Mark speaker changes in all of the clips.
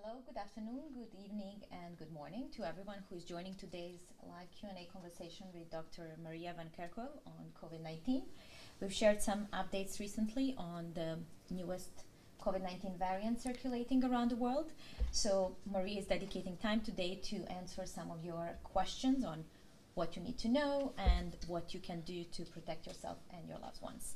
Speaker 1: Hello, good afternoon, good evening, and good morning to everyone who is joining today's live Q&A conversation with Dr. Maria Van Kerkhove on COVID-19. We've shared some updates recently on the newest COVID-19 variant circulating around the world. So Maria is dedicating time today to answer some of your questions on what you need to know and what you can do to protect yourself and your loved ones.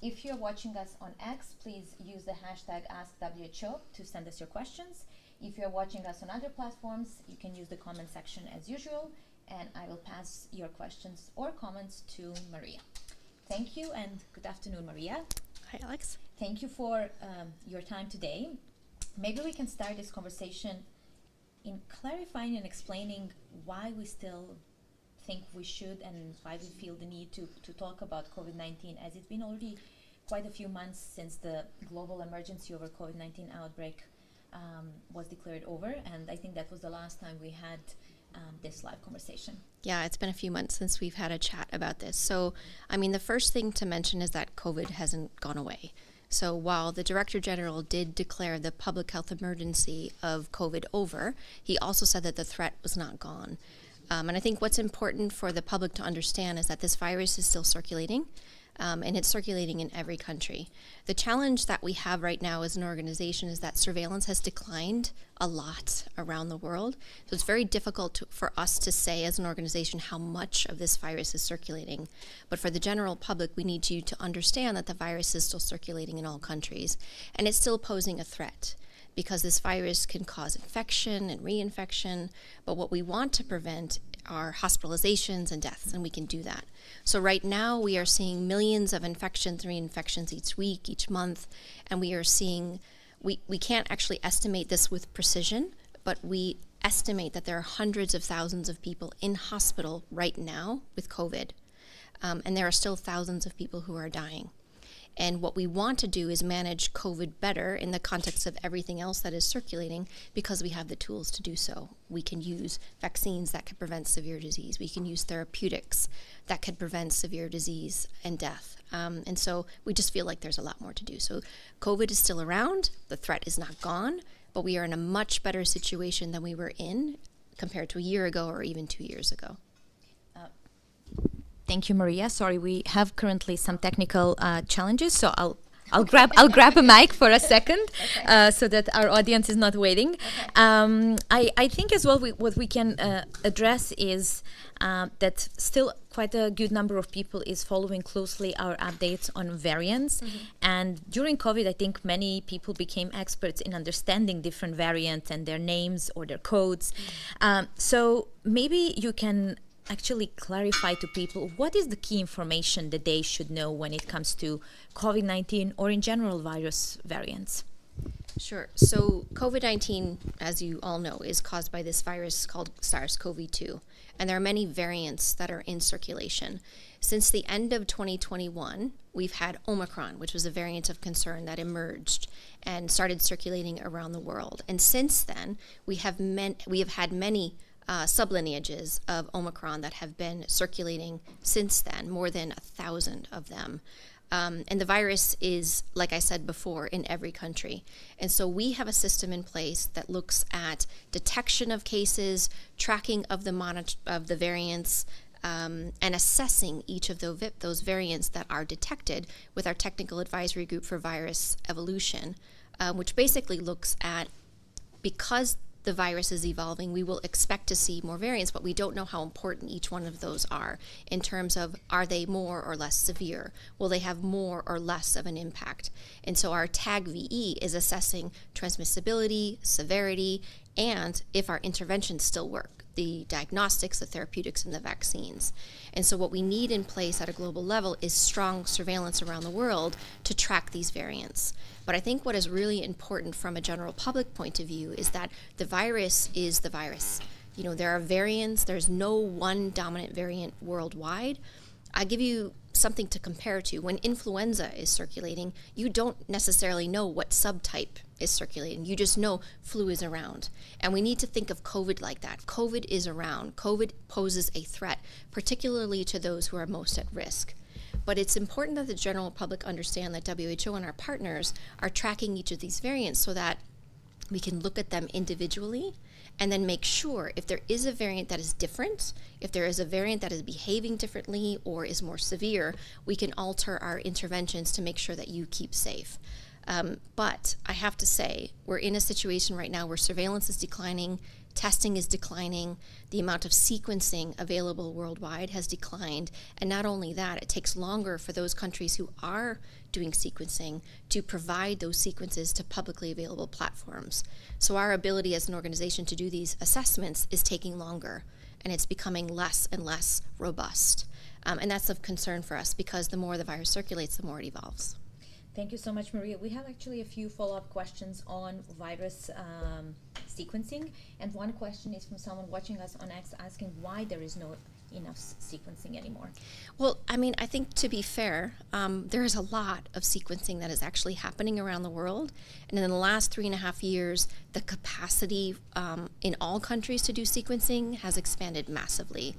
Speaker 1: If you're watching us on X, please use the hashtag AskWHO to send us your questions. If you're watching us on other platforms, you can use the comment section as usual, and I will pass your questions or comments to Maria. Thank you, and good afternoon, Maria.
Speaker 2: Hi, Alex.
Speaker 1: Thank you for your time today. Maybe we can start this conversation in clarifying and explaining why we still think we should and why we feel the need to talk about COVID-19, as it's been already quite a few months since the global emergency over COVID-19 outbreak was declared over, and I think that was the last time we had this live conversation.
Speaker 2: Yeah, it's been a few months since we've had a chat about this. So, the first thing to mention is that COVID hasn't gone away. So while the Director General did declare the public health emergency of COVID over, he also said that the threat was not gone. And I think what's important for the public to understand is that this virus is still circulating, and it's circulating in every country. The challenge that we have right now as an organization is that surveillance has declined a lot around the world. So it's very difficult for us to say as an organization how much of this virus is circulating. But for the general public, we need you to understand that the virus is still circulating in all countries, and it's still posing a threat, because this virus can cause infection and reinfection, but what we want to prevent are hospitalizations and deaths, and we can do that. So right now we are seeing millions of infections, reinfections each week, each month, and we are seeing, we can't actually estimate this with precision, but we estimate that there are hundreds of thousands of people in hospital right now with COVID, and there are still thousands of people who are dying. And what we want to do is manage COVID better in the context of everything else that is circulating, because we have the tools to do so. We can use vaccines that could prevent severe disease. We can use therapeutics that could prevent severe disease and death. And so we just feel like there's a lot more to do. So COVID is still around. The threat is not gone, but we are in a much better situation than we were in compared to a year ago or even 2 years ago.
Speaker 1: Thank you, Maria. Sorry, we have currently some technical challenges, so I'll grab a mic for a second, so that our audience is not waiting. Okay. I think as well what we can address is that still quite a good number of people is following closely our updates on variants. Mm-hmm. And during COVID, I think many people became experts in understanding different variants and their names or their codes. Mm-hmm. So maybe you can actually clarify to people what is the key information that they should know when it comes to COVID-19 or in general virus variants.
Speaker 2: Sure. So COVID-19, as you all know, is caused by this virus called SARS-CoV-2, and there are many variants that are in circulation. Since the end of 2021, we've had Omicron, which was a variant of concern that emerged and started circulating around the world. And since then, we have had many sublineages of Omicron that have been circulating since then, more than 1,000 of them. And the virus is, like I said before, in every country. And so we have a system in place that looks at detection of cases, tracking of the variants, and assessing each of those variants that are detected with our Technical Advisory Group for Virus Evolution, which basically looks at, because the virus is evolving, we will expect to see more variants, but we don't know how important each one of those are in terms of, are they more or less severe? Will they have more or less of an impact? And so our TAG-VE is assessing transmissibility, severity, and if our interventions still work, the diagnostics, the therapeutics, and the vaccines. And so what we need in place at a global level is strong surveillance around the world to track these variants. But I think what is really important from a general public point of view is that the virus is the virus. You know, there are variants. There's no one dominant variant worldwide. I give you something to compare to. When influenza is circulating, you don't necessarily know what subtype is circulating. You just know flu is around. And we need to think of COVID like that. COVID is around. COVID poses a threat, particularly to those who are most at risk. But it's important that the general public understand that WHO and our partners are tracking each of these variants so that we can look at them individually and then make sure if there is a variant that is different, if there is a variant that is behaving differently or is more severe, we can alter our interventions to make sure that you keep safe. But I have to say, we're in a situation right now where surveillance is declining, testing is declining, the amount of sequencing available worldwide has declined, and not only that, it takes longer for those countries who are doing sequencing to provide those sequences to publicly available platforms. So our ability as an organization to do these assessments is taking longer, and it's becoming less and less robust. And that's of concern for us because the more the virus circulates, the more it evolves.
Speaker 1: Thank you so much, Maria. We have actually a few follow-up questions on virus sequencing, and one question is from someone watching us on X asking why there is no enough sequencing anymore.
Speaker 2: Well, I mean, I think to be fair, there is a lot of sequencing that is actually happening around the world, and in the last 3.5 years, the capacity in all countries to do sequencing has expanded massively.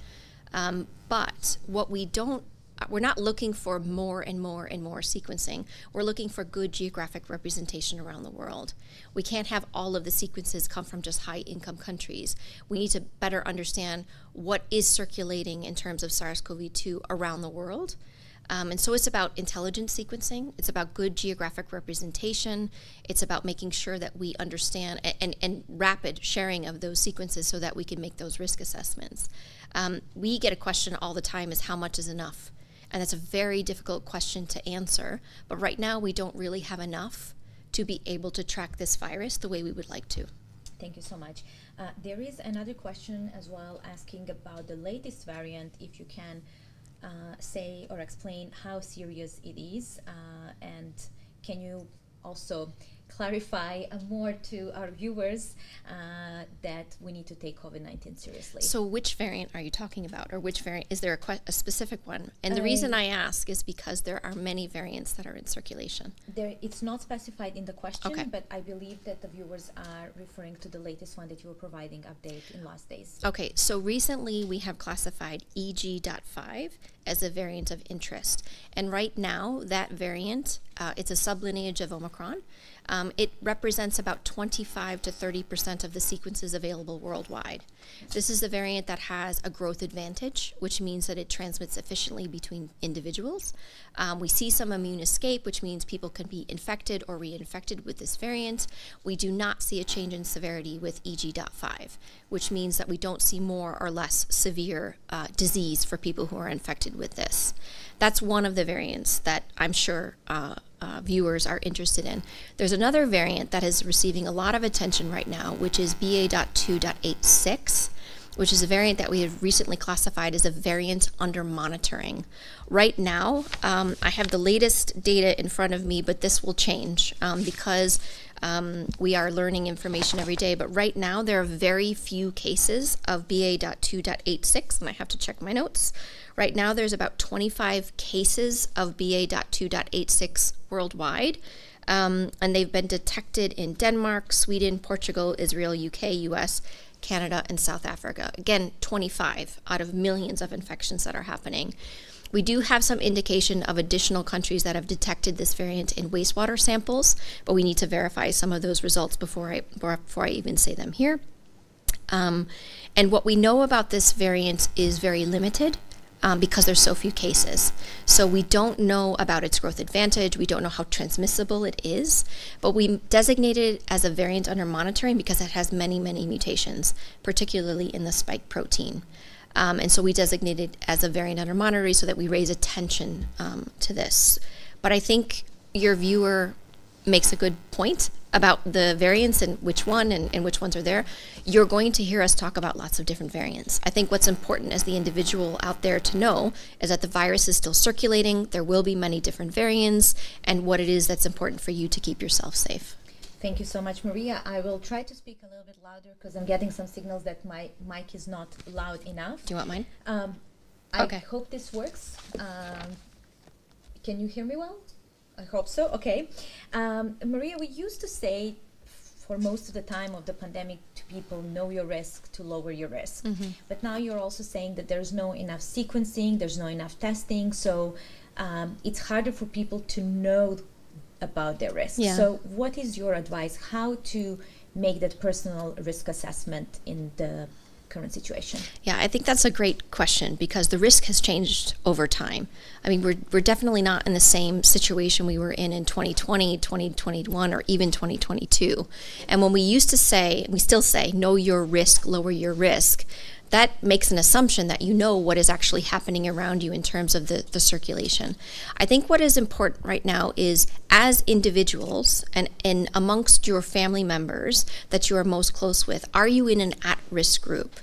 Speaker 2: But what we're not looking for more and more and more sequencing. We're looking for good geographic representation around the world. We can't have all of the sequences come from just high-income countries. We need to better understand what is circulating in terms of SARS-CoV-2 around the world. And so it's about intelligent sequencing. It's about good geographic representation. It's about making sure that we understand and rapid sharing of those sequences so that we can make those risk assessments. We get a question all the time is how much is enough? And that's a very difficult question to answer. But right now, we don't really have enough to be able to track this virus the way we would like to.
Speaker 1: Thank you so much. There is another question as well asking about the latest variant, if you can say or explain how serious it is, and can you also clarify more to our viewers that we need to take COVID-19 seriously.
Speaker 2: So which variant are you talking about, or which variant? Is there a specific one? And the reason I ask is because there are many variants that are in circulation.
Speaker 1: It's not specified in the question,
Speaker 2: Okay.
Speaker 1: but I believe that the viewers are referring to the latest one that you were providing update in last days.
Speaker 2: Okay, so recently we have classified EG.5 as a variant of interest. And right now, that variant, it's a sublineage of Omicron. It represents about 25 to 30% of the sequences available worldwide. This is a variant that has a growth advantage, which means that it transmits efficiently between individuals. We see some immune escape, which means people can be infected or reinfected with this variant. We do not see a change in severity with EG.5, which means that we don't see more or less severe disease for people who are infected with this. That's one of the variants that I'm sure viewers are interested in. There's another variant that is receiving a lot of attention right now, which is BA.2.86, which is a variant that we have recently classified as a variant under monitoring. Right now, I have the latest data in front of me, but this will change because we are learning information every day. But right now, there are very few cases of BA.2.86, and I have to check my notes. Right now, there's about 25 cases of BA.2.86 worldwide, and they've been detected in Denmark, Sweden, Portugal, Israel, UK, US, Canada, and South Africa. Again, 25 out of millions of infections that are happening. We do have some indication of additional countries that have detected this variant in wastewater samples, but we need to verify some of those results before I even say them here. And what we know about this variant is very limited. Because there's so few cases. So we don't know about its growth advantage. We don't know how transmissible it is, but we designate it as a variant under monitoring because it has many, many mutations, particularly in the spike protein. And so we designate it as a variant under monitoring so that we raise attention to this. But I think your viewer makes a good point about the variants and which one and which ones are there. You're going to hear us talk about lots of different variants. I think what's important as the individual out there to know is that the virus is still circulating, there will be many different variants, and what it is that's important for you to keep yourself safe.
Speaker 1: Thank you so much, Maria. I will try to speak a little bit louder because I'm getting some signals that my mic is not loud enough.
Speaker 2: Do you want mine?
Speaker 1: I hope this works. Can you hear me well? I hope so. Okay. Maria, we used to say for most of the time of the pandemic to people, know your risk to lower your risk. Mm-hmm. But now you're also saying that there's no enough sequencing, there's no enough testing. So it's harder for people to know about their risk.
Speaker 2: Yeah.
Speaker 1: So what is your advice? How to make that personal risk assessment in the current situation?
Speaker 2: Yeah, I think that's a great question because the risk has changed over time. I mean, we're definitely not in the same situation we were in 2020, 2021, or even 2022. And when we used to say, we still say, know your risk, lower your risk, that makes an assumption that you know what is actually happening around you in terms of the circulation. I think what is important right now is as individuals and amongst your family members that you are most close with, are you in an at-risk group?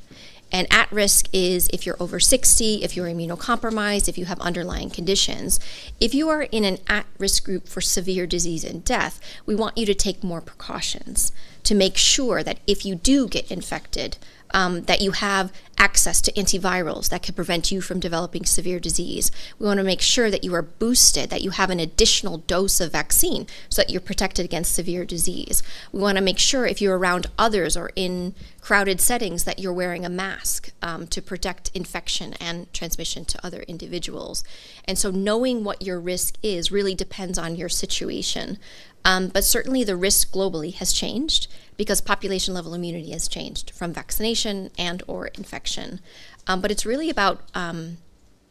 Speaker 2: And at risk is if you're over 60, if you're immunocompromised, if you have underlying conditions. If you are in an at-risk group for severe disease and death, we want you to take more precautions to make sure that if you do get infected, that you have access to antivirals that can prevent you from developing severe disease. We want to make sure that you are boosted, that you have an additional dose of vaccine so that you're protected against severe disease. We want to make sure if you're around others or in crowded settings that you're wearing a mask to protect infection and transmission to other individuals. And so knowing what your risk is really depends on your situation. But certainly the risk globally has changed because population level immunity has changed from vaccination and or infection. But it's really about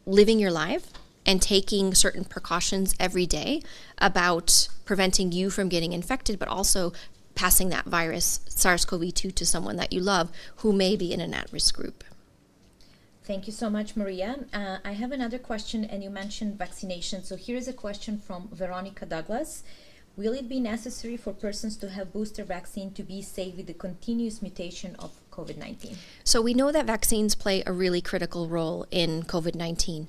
Speaker 2: living your life and taking certain precautions every day about preventing you from getting infected, but also passing that virus, SARS-CoV-2, to someone that you love who may be in an at-risk group.
Speaker 1: Thank you so much, Maria. I have another question, and you mentioned vaccination. So here is a question from Veronica Douglas. Will it be necessary for persons to have booster vaccine to be safe with the continuous mutation of COVID-19?
Speaker 2: So we know that vaccines play a really critical role in COVID-19.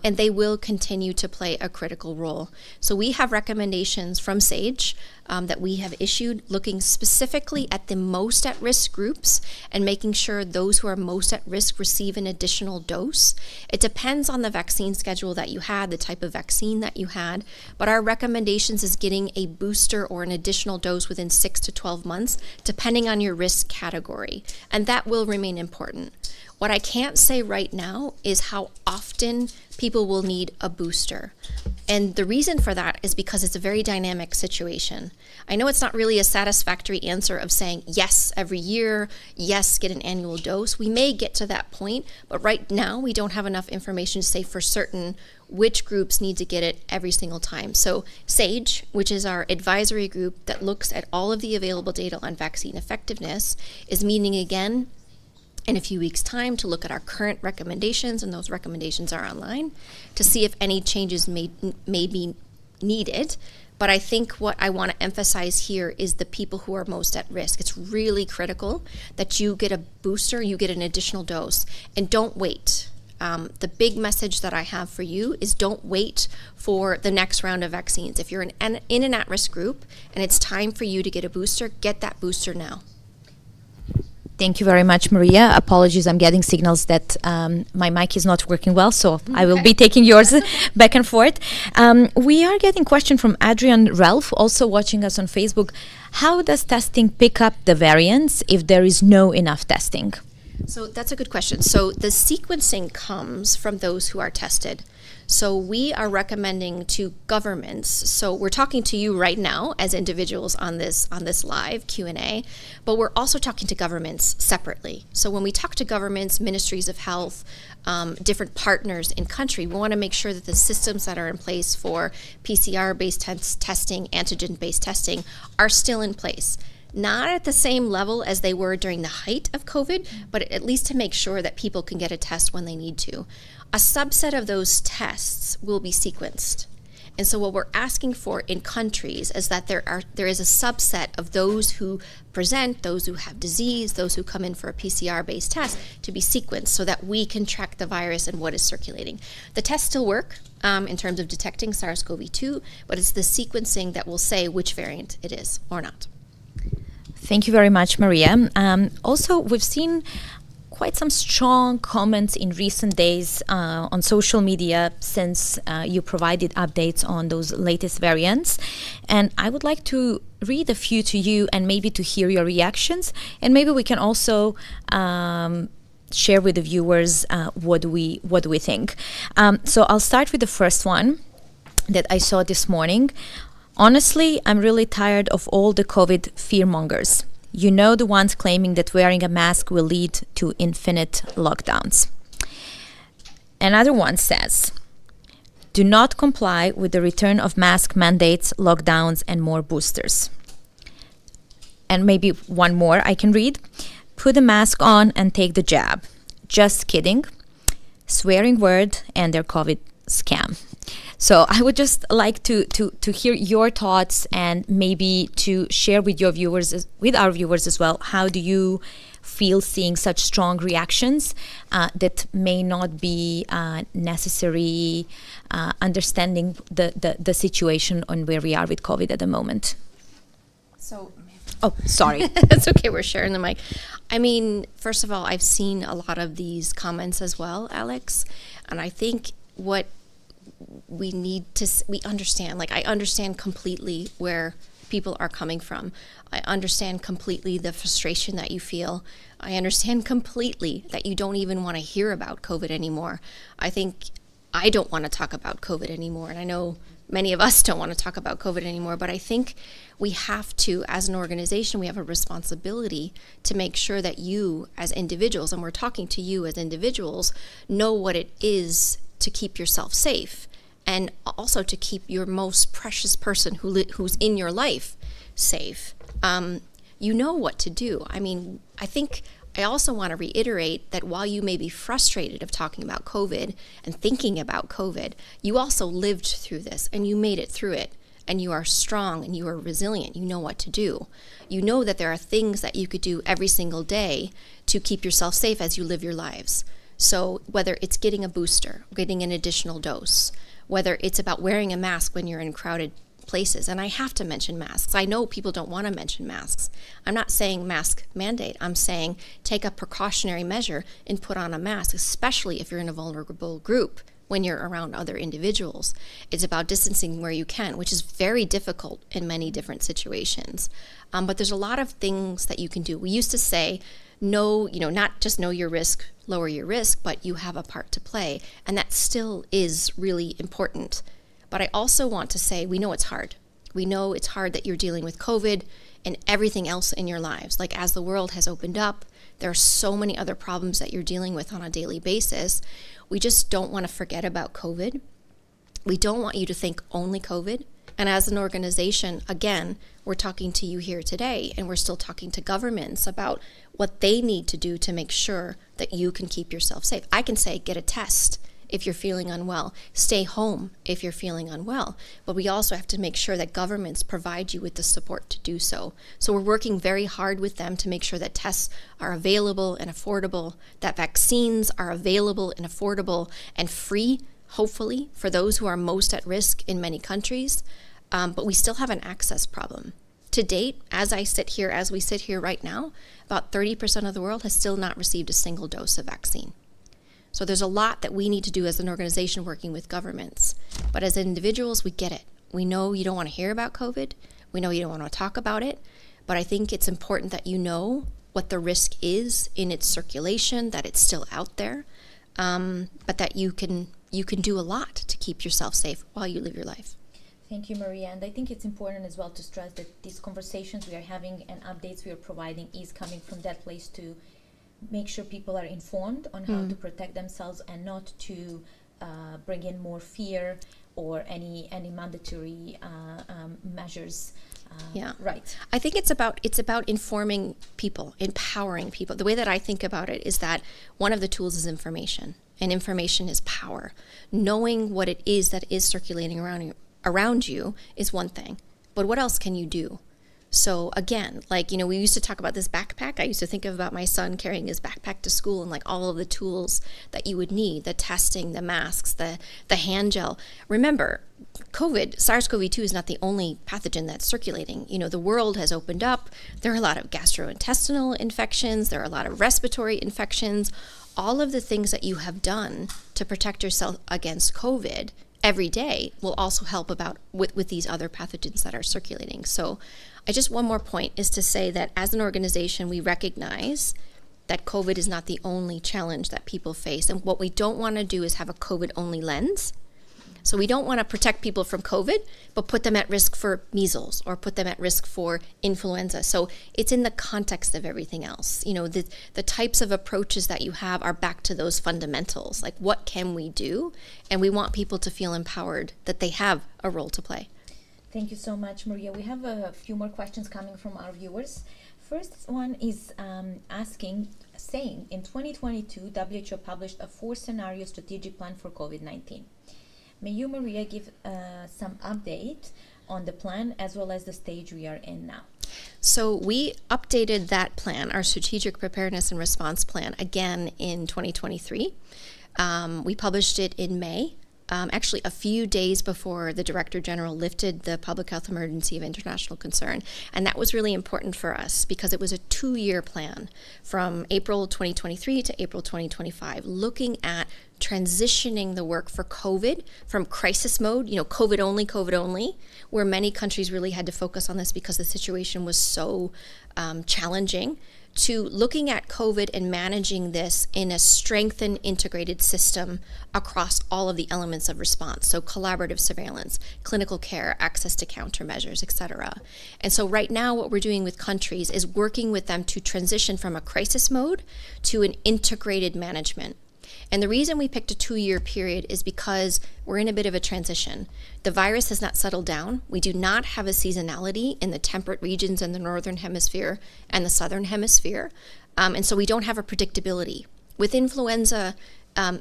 Speaker 2: And they will continue to play a critical role. So we have recommendations from SAGE that we have issued looking specifically at the most at-risk groups and making sure those who are most at risk receive an additional dose. It depends on the vaccine schedule that you had, the type of vaccine that you had, but our recommendations is getting a booster or an additional dose within 6 to 12 months, depending on your risk category. And that will remain important. What I can't say right now is how often people will need a booster. And the reason for that is because it's a very dynamic situation. I know it's not really a satisfactory answer of saying yes every year, yes, get an annual dose. We may get to that point, but right now we don't have enough information to say for certain which groups need to get it every single time. So SAGE, which is our advisory group that looks at all of the available data on vaccine effectiveness, is meeting again in a few weeks' time to look at our current recommendations, and those recommendations are online, to see if any changes may be needed. But I think what I want to emphasize here is the people who are most at risk. It's really critical that you get a booster, you get an additional dose, and don't wait. The big message that I have for you is don't wait for the next round of vaccines. If you're in an at-risk group and it's time for you to get a booster, get that booster now.
Speaker 1: Thank you very much, Maria. Apologies, I'm getting signals that my mic is not working well, so I will be taking yours back and forth. We are getting a question from Adrian Ralph, also watching us on Facebook. How does testing pick up the variants if there is no enough testing?
Speaker 2: So that's a good question. So the sequencing comes from those who are tested. So we are recommending to governments. So we're talking to you right now as individuals on this live Q&A, but we're also talking to governments separately. So when we talk to governments, ministries of health, different partners in country, we want to make sure that the systems that are in place for PCR-based testing, antigen-based testing are still in place. Not at the same level as they were during the height of COVID, but at least to make sure that people can get a test when they need to. A subset of those tests will be sequenced. And so what we're asking for in countries is that there is a subset of those who present, those who have disease, those who come in for a PCR-based test to be sequenced so that we can track the virus and what is circulating. The tests still work in terms of detecting SARS-CoV-2, but it's the sequencing that will say which variant it is or not.
Speaker 1: Thank you very much, Maria. Also, we've seen quite some strong comments in recent days on social media since you provided updates on those latest variants. And I would like to read a few to you and maybe to hear your reactions. And maybe we can also share with the viewers what do we think. So I'll start with the first one that I saw this morning. Honestly, I'm really tired of all the COVID fearmongers. You know the ones claiming that wearing a mask will lead to infinite lockdowns. Another one says, do not comply with the return of mask mandates, lockdowns, and more boosters. And maybe one more I can read. Put a mask on and take the jab. Just kidding. Swearing word and their COVID scam. So I would just like to hear your thoughts and maybe to share with your viewers, with our viewers as well, how do you feel seeing such strong reactions that may not be necessary understanding the situation on where we are with COVID at the moment?
Speaker 2: So,
Speaker 1: oh, sorry.
Speaker 2: That's okay, we're sharing the mic. I mean, first of all, I've seen a lot of these comments as well, Alex, and I think what we understand, like I understand completely where people are coming from. I understand completely the frustration that you feel. I understand completely that you don't even want to hear about COVID anymore. I think I don't want to talk about COVID anymore, and I know many of us don't want to talk about COVID anymore, but I think we have to, as an organization, we have a responsibility to make sure that you as individuals, and we're talking to you as individuals, know what it is to keep yourself safe and also to keep your most precious person who's in your life safe. You know what to do. I mean, I think I also want to reiterate that while you may be frustrated of talking about COVID and thinking about COVID, you also lived through this and you made it through it. And you are strong and you are resilient. You know what to do. You know that there are things that you could do every single day to keep yourself safe as you live your lives. So whether it's getting a booster, getting an additional dose, whether it's about wearing a mask when you're in crowded places, and I have to mention masks. I know people don't want to mention masks. I'm not saying mask mandate. I'm saying take a precautionary measure and put on a mask, especially if you're in a vulnerable group when you're around other individuals. It's about distancing where you can, which is very difficult in many different situations. But there's a lot of things that you can do. We used to say, not just know your risk, lower your risk, but you have a part to play. And that still is really important. But I also want to say, we know it's hard. We know it's hard that you're dealing with COVID and everything else in your lives. Like as the world has opened up, there are so many other problems that you're dealing with on a daily basis. We just don't want to forget about COVID. We don't want you to think only COVID. And as an organization, again, we're talking to you here today, and we're still talking to governments about what they need to do to make sure that you can keep yourself safe. I can say, get a test if you're feeling unwell. Stay home if you're feeling unwell. But we also have to make sure that governments provide you with the support to do so. So we're working very hard with them to make sure that tests are available and affordable, that vaccines are available and affordable and free, hopefully, for those who are most at risk in many countries. But we still have an access problem. To date, as we sit here right now, about 30% of the world has still not received a single dose of vaccine. So there's a lot that we need to do as an organization working with governments. But as individuals, we get it. We know you don't want to hear about COVID. We know you don't want to talk about it. But I think it's important that you know what the risk is in its circulation, that it's still out there, but that you can do a lot to keep yourself safe while you live your life.
Speaker 1: Thank you, Maria. And I think it's important as well to stress that these conversations we are having and updates we are providing is coming from that place to make sure people are informed on how to protect themselves and not to bring in more fear or any mandatory measures.
Speaker 2: Yeah.
Speaker 1: Right.
Speaker 2: I think it's about informing people, empowering people. The way that I think about it is that one of the tools is information, and information is power. Knowing what it is that is circulating around you is one thing, but what else can you do? So again, we used to talk about this backpack. I used to think about my son carrying his backpack to school and all of the tools that you would need, the testing, the masks, the hand gel. Remember, SARS-CoV-2 is not the only pathogen that's circulating. The world has opened up. There are a lot of gastrointestinal infections. There are a lot of respiratory infections. All of the things that you have done to protect yourself against COVID every day will also help with these other pathogens that are circulating. So one more point is to say that as an organization, we recognize that COVID is not the only challenge that people face. And what we don't want to do is have a COVID-only lens. So we don't want to protect people from COVID, but put them at risk for measles or put them at risk for influenza. So it's in the context of everything else. You know, the types of approaches that you have are back to those fundamentals. Like, what can we do? And we want people to feel empowered that they have a role to play.
Speaker 1: Thank you so much, Maria. We have a few more questions coming from our viewers. First one is saying in 2022, WHO published a 4-scenario strategic plan for COVID-19. May you, Maria, give some update on the plan as well as the stage we are in now?
Speaker 2: So we updated that plan, our strategic preparedness and response plan, again in 2023. We published it in May. Actually a few days before the Director General lifted the public health emergency of international concern. And that was really important for us because it was a 2-year plan from April 2023 to April 2025, looking at transitioning the work for COVID from crisis mode, you know, COVID only, where many countries really had to focus on this because the situation was so challenging, to looking at COVID and managing this in a strengthened, integrated system across all of the elements of response. So collaborative surveillance, clinical care, access to countermeasures, et cetera. And so right now what we're doing with countries is working with them to transition from a crisis mode to an integrated management. And the reason we picked a 2-year period is because we're in a bit of a transition. The virus has not settled down. We do not have a seasonality in the temperate regions in the northern hemisphere and the southern hemisphere. And so we don't have a predictability. With influenza,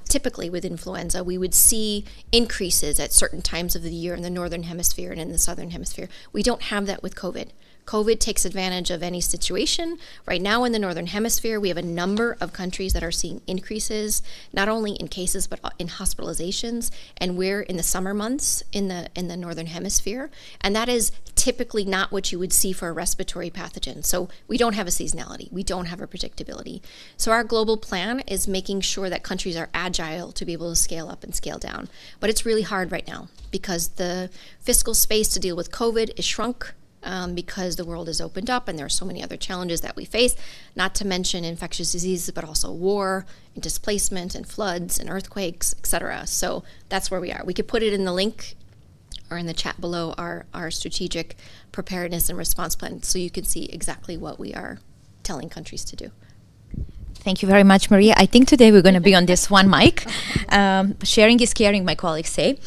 Speaker 2: typically with influenza, we would see increases at certain times of the year in the northern hemisphere and in the southern hemisphere. We don't have that with COVID. COVID takes advantage of any situation. Right now in the northern hemisphere, we have a number of countries that are seeing increases, not only in cases, but in hospitalizations. And we're in the summer months in the northern hemisphere. And that is typically not what you would see for a respiratory pathogen. So we don't have a seasonality. We don't have a predictability. So our global plan is making sure that countries are agile to be able to scale up and scale down. But it's really hard right now because the fiscal space to deal with COVID is shrunk. Because the world has opened up and there are so many other challenges that we face, not to mention infectious diseases, but also war and displacement and floods and earthquakes, etc. So that's where we are. We could put it in the link or in the chat below our strategic preparedness and response plan so you can see exactly what we are telling countries to do.
Speaker 1: Thank you very much, Maria. I think today we're going to be on this one mic. Sharing is caring, my colleagues say.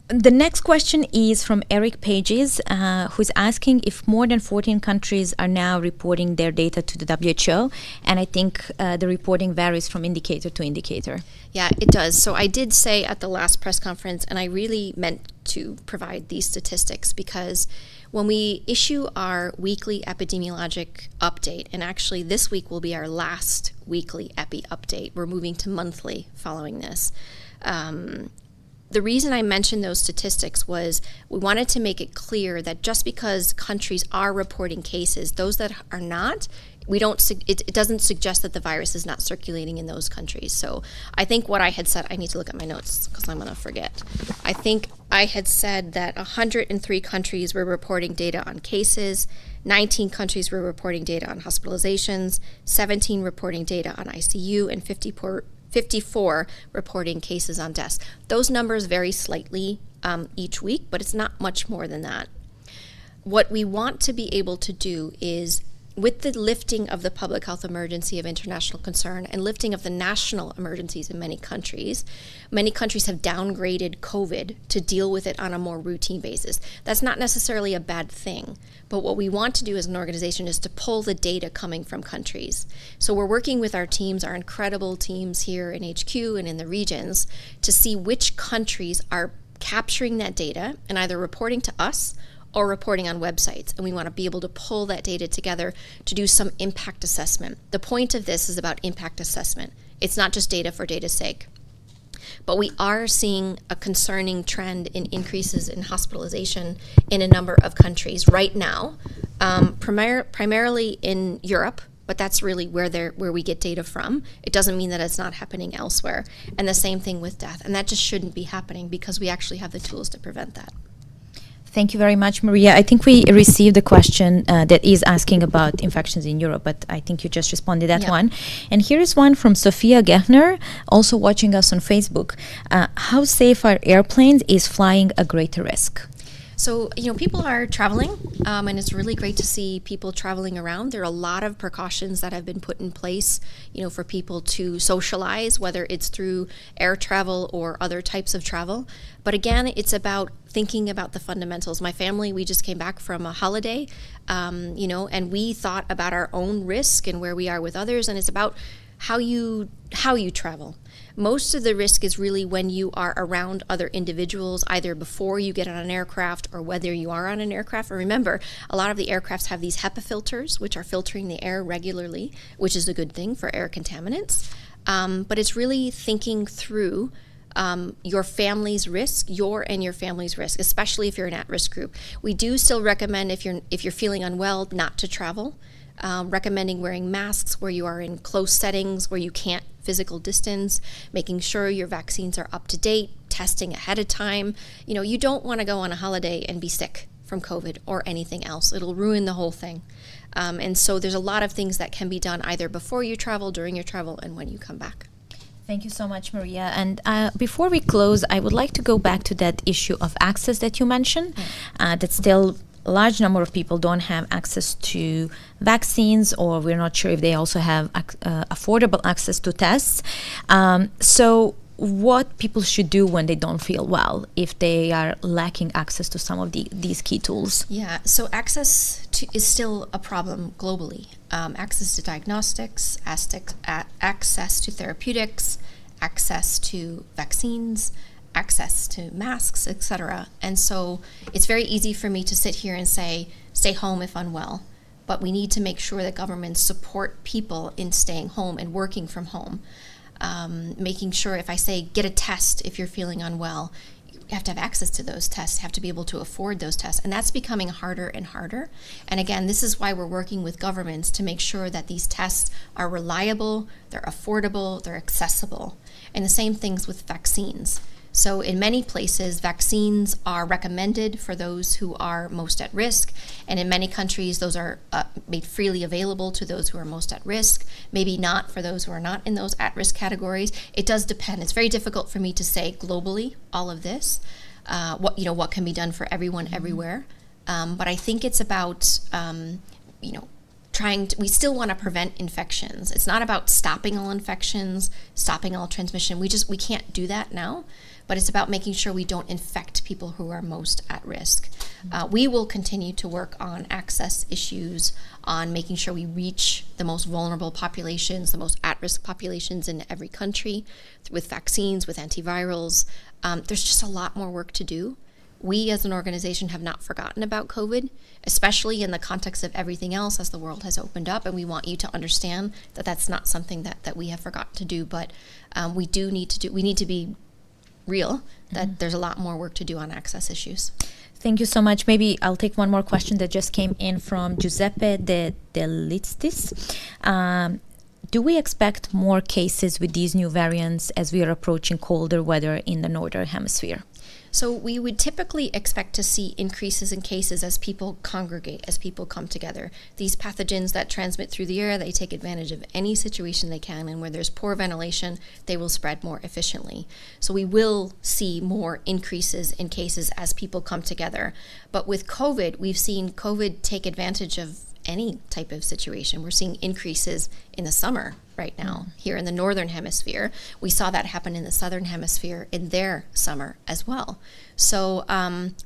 Speaker 1: The next question is from Eric Pages, who's asking if more than 14 countries are now reporting their data to the WHO. And I think the reporting varies from indicator to indicator.
Speaker 2: Yeah, it does. So I did say at the last press conference, and I really meant to provide these statistics because when we issue our weekly epidemiologic update, and actually this week will be our last weekly epi update, we're moving to monthly following this. The reason I mentioned those statistics was we wanted to make it clear that just because countries are reporting cases, those that are not, it doesn't suggest that the virus is not circulating in those countries. So I think what I had said, I need to look at my notes because I'm going to forget. I think I had said that 103 countries were reporting data on cases, 19 countries were reporting data on hospitalizations, 17 reporting data on ICU, and 54 reporting cases on deaths. Those numbers vary slightly each week, but it's not much more than that. What we want to be able to do is, with the lifting of the public health emergency of international concern and lifting of the national emergencies in many countries have downgraded COVID to deal with it on a more routine basis. That's not necessarily a bad thing, but what we want to do as an organization is to pull the data coming from countries. So we're working with our teams, our incredible teams here in HQ and in the regions, to see which countries are capturing that data and either reporting to us or reporting on websites, and we want to be able to pull that data together to do some impact assessment. The point of this is about impact assessment. It's not just data for data's sake. But we are seeing a concerning trend in increases in hospitalization in a number of countries right now, primarily in Europe, but that's really where we get data from. It doesn't mean that it's not happening elsewhere. And the same thing with death. And that just shouldn't be happening because we actually have the tools to prevent that.
Speaker 1: Thank you very much, Maria. I think we received a question that is asking about infections in Europe, but I think you just responded that
Speaker 2: Yeah.
Speaker 1: one. And here is one from Sophia Gehner, also watching us on Facebook. How safe are airplanes? Is flying a greater risk?
Speaker 2: So, people are traveling, and it's really great to see people traveling around. There are a lot of precautions that have been put in place, for people to socialize, whether it's through air travel or other types of travel. But again, it's about thinking about the fundamentals. My family, we just came back from a holiday, and we thought about our own risk and where we are with others, and it's about how you travel. Most of the risk is really when you are around other individuals, either before you get on an aircraft or whether you are on an aircraft. And remember, a lot of the aircrafts have these HEPA filters, which are filtering the air regularly, which is a good thing for air contaminants. But it's really thinking through your family's risk, your family's risk, especially if you're an at-risk group. We do still recommend if you're feeling unwell not to travel. Recommending wearing masks where you are in close settings where you can't physical distance, making sure your vaccines are up to date, testing ahead of time. You don't want to go on a holiday and be sick from COVID or anything else. It'll ruin the whole thing. And so there's a lot of things that can be done either before you travel, during your travel, and when you come back.
Speaker 1: Thank you so much, Maria. And before we close, I would like to go back to that issue of access that you mentioned. That still a large number of people don't have access to vaccines, or we're not sure if they also have affordable access to tests. So what people should do when they don't feel well, if they are lacking access to some of these key tools?
Speaker 2: Yeah, so access is still a problem globally. Access to diagnostics, access to therapeutics, access to vaccines, access to masks, etc. And so it's very easy for me to sit here and say, stay home if unwell. But we need to make sure that governments support people in staying home and working from home. Making sure if I say, get a test if you're feeling unwell, you have to have access to those tests, have to be able to afford those tests. And that's becoming harder and harder. And again, this is why we're working with governments to make sure that these tests are reliable, they're affordable, they're accessible. And the same things with vaccines. So in many places, vaccines are recommended for those who are most at risk. And in many countries, those are made freely available to those who are most at risk. Maybe not for those who are not in those at-risk categories. It does depend. It's very difficult for me to say globally all of this, what can be done for everyone everywhere. But I think it's about, we still want to prevent infections. It's not about stopping all infections, stopping all transmission. We can't do that now. But it's about making sure we don't infect people who are most at risk. We will continue to work on access issues, on making sure we reach the most vulnerable populations, the most at-risk populations in every country, with vaccines, with antivirals. There's just a lot more work to do. We as an organization have not forgotten about COVID, especially in the context of everything else as the world has opened up, and we want you to understand that that's not something that we have forgotten to do, but we need to be real, that there's a lot more work to do on access issues.
Speaker 1: Thank you so much. Maybe I'll take one more question that just came in from Giuseppe De Listis. Do we expect more cases with these new variants as we are approaching colder weather in the northern hemisphere?
Speaker 2: So we would typically expect to see increases in cases as people congregate, as people come together. These pathogens that transmit through the air, they take advantage of any situation they can, and where there's poor ventilation, they will spread more efficiently. So we will see more increases in cases as people come together. But with COVID, we've seen COVID take advantage of any type of situation. We're seeing increases in the summer right now here in the northern hemisphere. We saw that happen in the southern hemisphere in their summer as well. So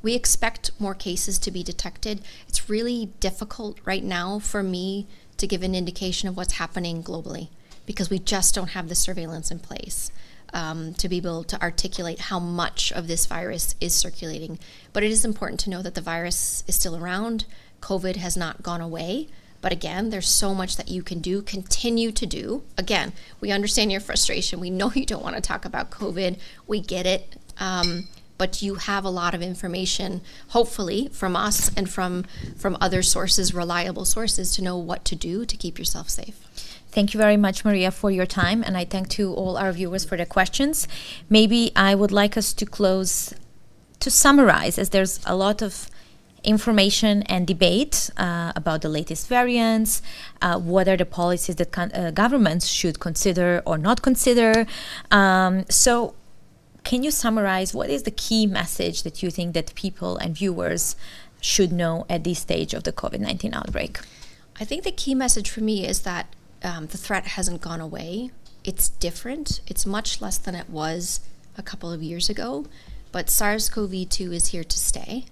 Speaker 2: we expect more cases to be detected. It's really difficult right now for me to give an indication of what's happening globally because we just don't have the surveillance in place to be able to articulate how much of this virus is circulating. But it is important to know that the virus is still around. COVID has not gone away. But again, there's so much that you can do, continue to do. Again, we understand your frustration. We know you don't want to talk about COVID. We get it. But you have a lot of information, hopefully, from us and from other sources, reliable sources, to know what to do to keep yourself safe.
Speaker 1: Thank you very much, Maria, for your time. And I thank to all our viewers for their questions. Maybe I would like us to close, to summarize, as there's a lot of information and debate about the latest variants, what are the policies that governments should consider or not consider. So can you summarize what is the key message that you think that people and viewers should know at this stage of the COVID-19 outbreak?
Speaker 2: I think the key message for me is that the threat hasn't gone away. It's different. It's much less than it was a couple of years ago, but SARS-CoV-2 is here to stay.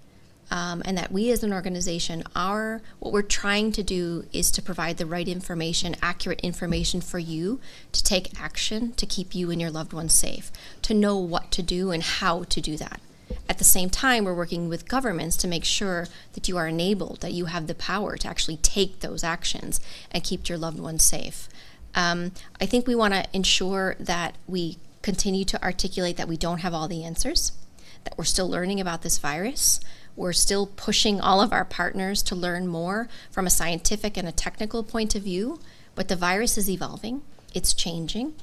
Speaker 2: And that we as an organization what we're trying to do is to provide the right information, accurate information for you to take action to keep you and your loved ones safe, to know what to do and how to do that. At the same time, we're working with governments to make sure that you are enabled, that you have the power to actually take those actions and keep your loved ones safe. I think we want to ensure that we continue to articulate that we don't have all the answers, that we're still learning about this virus. We're still pushing all of our partners to learn more from a scientific and a technical point of view, but the virus is evolving, it's changing,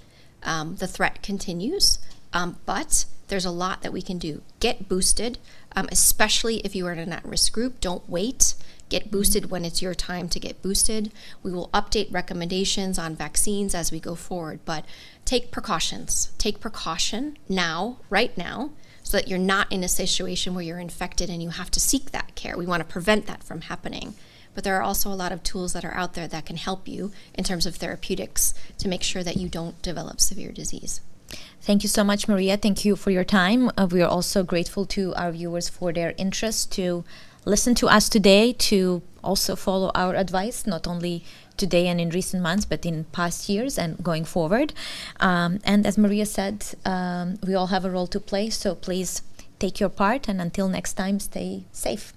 Speaker 2: the threat continues, but there's a lot that we can do. Get boosted, especially if you are in an at-risk group. Don't wait. Get boosted when it's your time to get boosted. We will update recommendations on vaccines as we go forward, but take precautions. Take precaution now, right now, so that you're not in a situation where you're infected and you have to seek that care. We want to prevent that from happening. But there are also a lot of tools that are out there that can help you in terms of therapeutics to make sure that you don't develop severe disease.
Speaker 1: Thank you so much, Maria. Thank you for your time. We are also grateful to our viewers for their interest to listen to us today, to also follow our advice, not only today and in recent months, but in past years and going forward. And as Maria said, we all have a role to play, so please take your part, and until next time, stay safe.